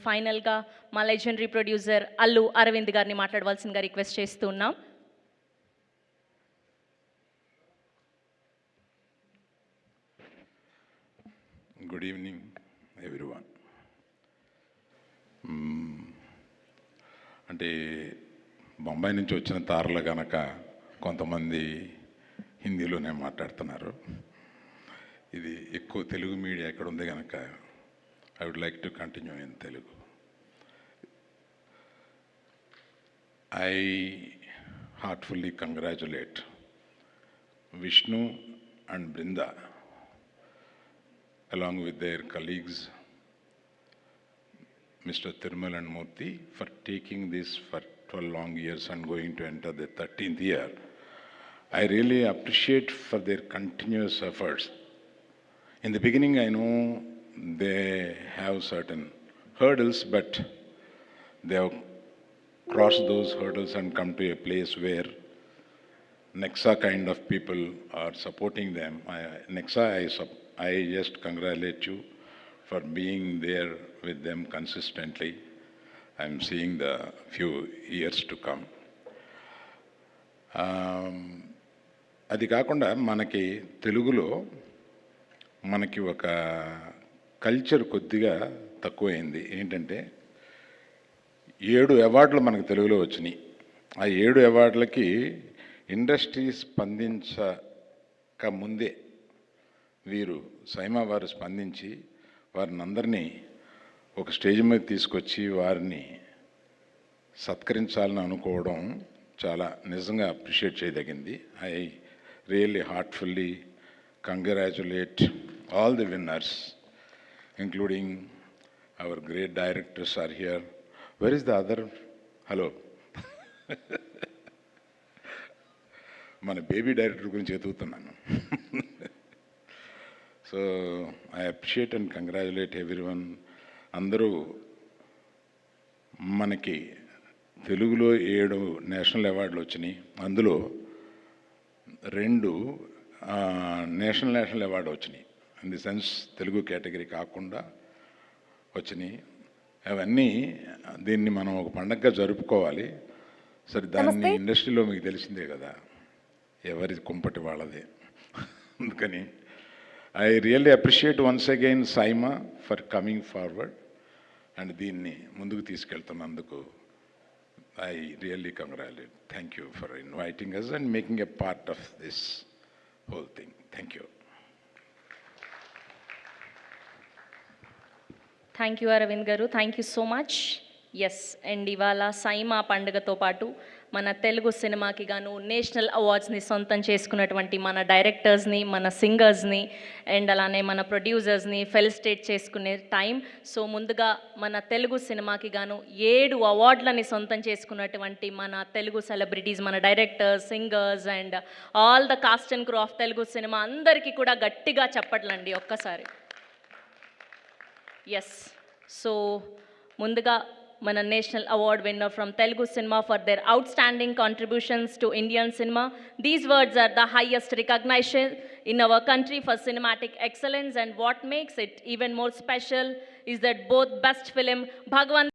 ఫైనల్గా మా legendary producer Allu Arvind గారిని మాట్లాడవలసిందిగా రిక్వెస్ట్ చేస్తున్నాం. Good evening everyone. అంటే బొంబాయి నుంచి వచ్చిన తారలు కనుక కొంతమంది హిందీలోనే మాట్లాడుతున్నారు. ఇది ఎక్కువ తెలుగు మీడియా ఎక్కడ ఉంది కనుక I would like to continue in Telugu. I heartfully congratulate Vishnu and Brinda along with their colleagues Mr. Thirumal and Murthy for taking this for 12 long years and going to enter the 13th year. I really appreciate for their continuous efforts. In the beginning, I know they have certain hurdles, but they have crossed those hurdles and come to a place where Nexa kind of people are supporting them. Nexa, I just congratulate you for being there with them consistently. I'm seeing the few years to come. అది కాకుండా మనకి తెలుగులో మనకి ఒక culture కొద్దిగా తక్కువైంది. ఏంటంటే 7 అవార్డులు మనకు తెలుగులో వచ్చినాయి. ఆ 7 అవార్డులకి ఇండస్ట్రీ స్పందించక ముందే వీరు సైమా వారు స్పందించి వారిని అందరినీ ఒక స్టేజ్ మీద తీసుకొచ్చి వారిని సత్కరించాలని అనుకోవడం చాలా నిజంగా అప్రిషియేట్ చేయదగింది. I really heartfully congratulate all the winners including our great directors are here. Where is the other? Hello, మన బేబీ డైరెక్టర్ గురించి ఎదుగుతున్నాను. So I appreciate and congratulate everyone. అందరూ మనకి తెలుగులో 7 నేషనల్ అవార్డులు వచ్చినాయి. అందులో 2 నేషనల్ అవార్డు వచ్చినాయి. In the sense Telugu category కాకుండా వచ్చినాయి. అవన్నీ దీన్ని మనం ఒక పండగగా జరుపుకోవాలి. సరే, దాన్ని ఇండస్ట్రీలో మీకు తెలిసిందే కదా, ఎవరి కుంపటి వాళ్ళదే. అందుకని I really appreciate once again SIIMA for coming forward and దీన్ని ముందుకు తీసుకెళ్తున్నందుకు I really congratulate. Thank you for inviting us and making a part of this whole thing. Thank you. Thank you Aravind గారు, thank you so much. Yes, and ఇవాళ సైమా పండుగతో పాటు మన తెలుగు సినిమాకి గాను national అవార్డ్స్ని సొంతం చేసుకున్నటువంటి మన డైరెక్టర్స్ని, మన సింగర్స్ని అండ్ అలానే మన ప్రొడ్యూసర్స్ని ఫెలిసిటేట్ చేసుకునే టైం. సో ముందుగా మన తెలుగు సినిమాకి గాను 7 అవార్డులని సొంతం చేసుకున్నటువంటి మన తెలుగు సెలబ్రిటీస్, మన directors, singers and all the cost and crew of Telugu cinema అందరికీ కూడా గట్టిగా చప్పట్లండి ఒక్కసారి. ఎస్, సో ముందుగా మన national award winner from Telugu cinema for their outstanding contributions to Indian cinema. These words are the highest recognition in our country for cinematic excellence, and what makes it even more special is that both best film Bhagwan